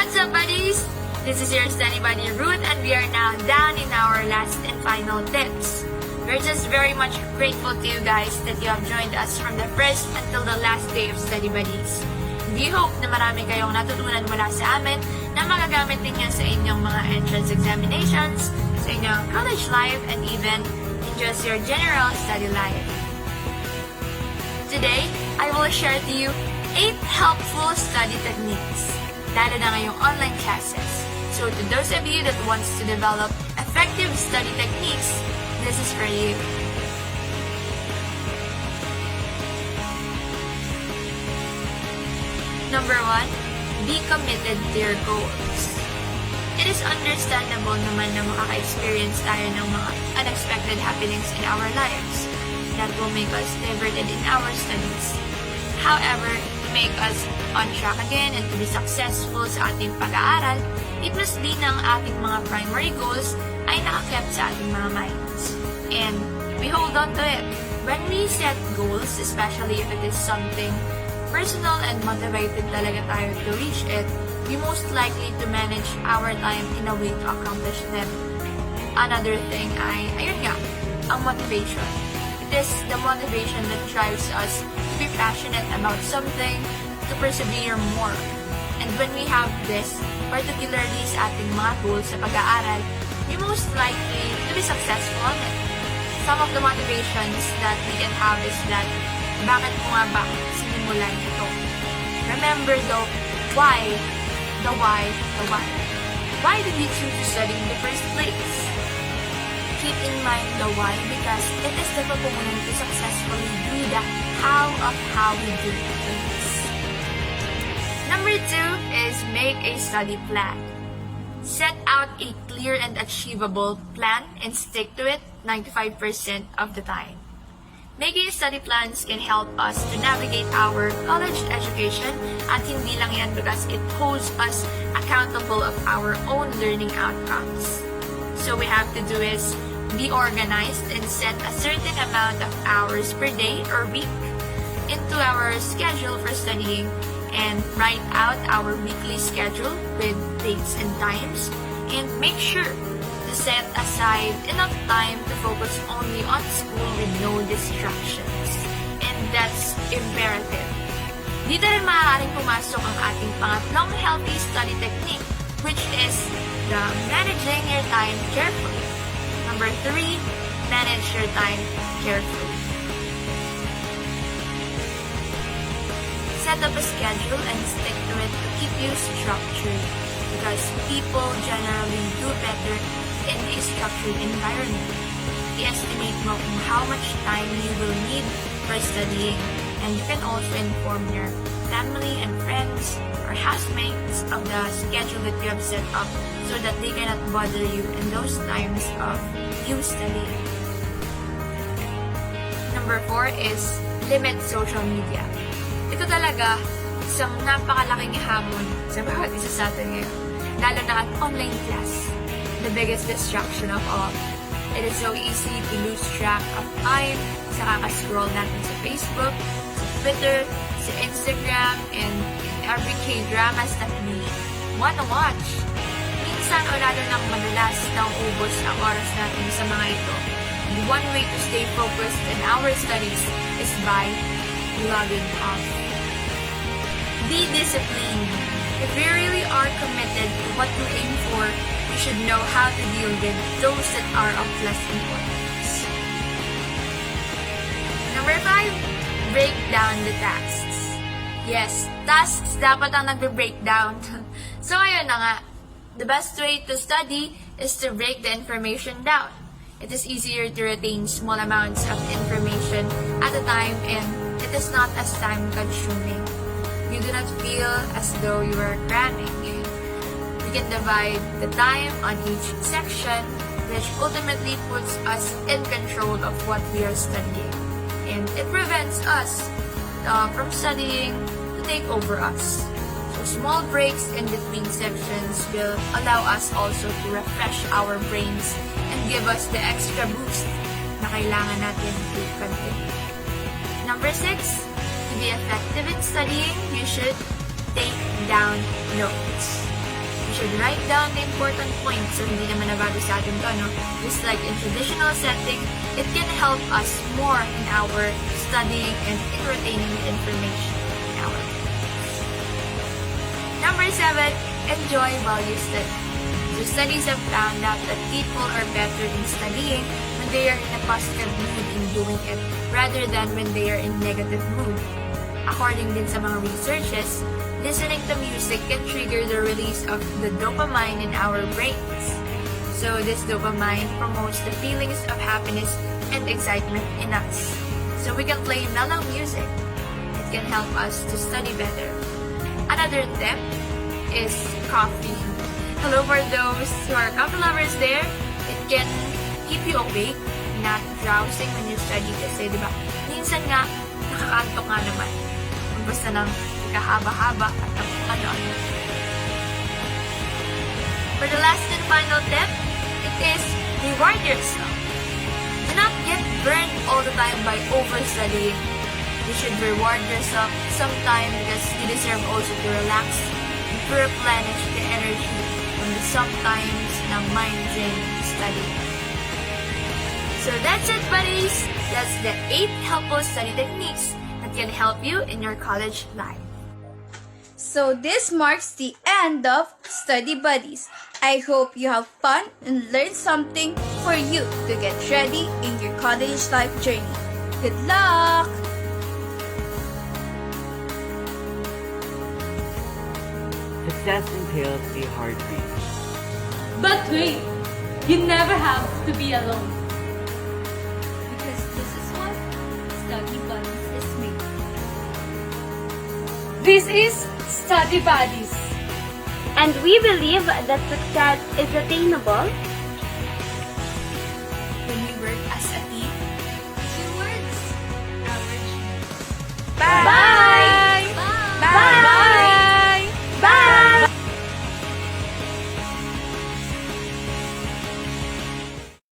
What's up, buddies? This is your study buddy Ruth, and we are now down in our last and final tips. We're just very much grateful to you guys that you have joined us from the first until the last day of Study Buddies. We hope na marami kayong natutunan mula sa amin na magagamit ninyo sa inyong mga entrance examinations, sa inyong college life, and even in just your general study life. Today, I will share to you 8 helpful study techniques, lalo na ngayong online classes. So to those of you that wants to develop effective study techniques, this is for you. Number 1, be committed to your goals. It is understandable naman na makaka-experience tayo ng mga unexpected happenings in our lives that will make us diverted in our studies. However, to make us on track again and to be successful sa ating pag-aaral, it must be na ang ating mga primary goals ay nakakept sa ating mga minds. And we hold on to it. When we set goals, especially if it is something personal and motivated talaga tayo to reach it, we most likely to manage our time in a way to accomplish them. Another thing ay, ayun nga, ang motivation. It is the motivation that drives us to be passionate about something, to persevere more. And when we have this, particularly sa ating mga goals sa pag-aaral, we most likely to be successful on it. Some of the motivations that we can have is that, bakit mo nga ba sinimulan ito? Remember the why. The why. Why did you choose to study in the first place? Keep in mind the why because it is the proponent to successfully do the how of how we do things. Number 2 is make a study plan. Set out a clear and achievable plan and stick to it 95% of the time. Making study plans can help us to navigate our college education at hindi lang yan because it holds us accountable of our own learning outcomes. So we have to do is be organized and set a certain amount of hours per day or week into our schedule for studying and write out our weekly schedule with dates and times, and make sure to set aside enough time to focus only on school with no distractions. And that's imperative. Dito rin maaaring pumasok ang ating pangatlong healthy study technique, which is the managing your time carefully. Number 3, manage your time carefully. Set up a schedule and stick to it to keep you structured because people generally do better in a structured environment. I-estimate mo kung how much time you will need for studying, and you can also inform your family and friends or housemates of the schedule that you have set up so that they cannot bother you in those times of you studying. Number 4 is limit social media. Ito talaga isang napakalaking hamon sa bawat isa sa atin ngayon, lalo na at online class, the biggest distraction of all. It is so easy to lose track of time sa kakascroll natin sa Facebook, sa Twitter, sa Instagram, and every K-dramas that we wanna watch. Minsan o lalo nang madalas nauubos ang oras natin sa mga ito. And one way to stay focused in our studies is by logging off. Be disciplined. If we really are committed to what we aim for, we should know how to deal with those that are of less importance. Number 5, break down the tasks. Yes, tasks dapat ang nagbe-break down. So ayun na nga, the best way to study is to break the information down. It is easier to retain small amounts of information at a time, and it is not as time-consuming. You do not feel as though you are cramming. We can divide the time on each section, which ultimately puts us in control of what we are studying. And it prevents us from studying to take over us. So small breaks in between sections will allow us also to refresh our brains and give us the extra boost na kailangan natin to continue. Number 6, to be effective in studying, you should take down notes. We should write down the important points so hindi naman nabago sa atin to, no? Just like in traditional setting, it can help us more in our studying and in retaining the information in our class. Number 7, enjoy while you study. So studies have found out that people are better in studying when they are in a positive mood in doing it rather than when they are in negative mood. According din sa mga researches, listening to music can trigger the release of the dopamine in our brains. So this dopamine promotes the feelings of happiness and excitement in us. So we can play mellow music. It can help us to study better. Another tip is coffee. Hello for those who are coffee lovers there. It can keep you awake, not drowsing when you study kasi, di ba? Minsan nga, nakakantok nga naman. Kung basta lang kahaba-haba at ano. For the last and final tip, it is reward yourself. Do not get burned all the time by overstudying. You should reward yourself sometime because you deserve also to relax and to replenish the energy from the sometimes na mind-draining study. So that's it, buddies! That's the 8 helpful study techniques that can help you in your college life. So this marks the end of Study Buddies. I hope you have fun and learn something for you to get ready in your college life journey. Good luck! Success entails a hard race. But wait, you never have to be alone. Because this is what Study Buddies is made. This is Study Buddies. And we believe that success is attainable When we work as a team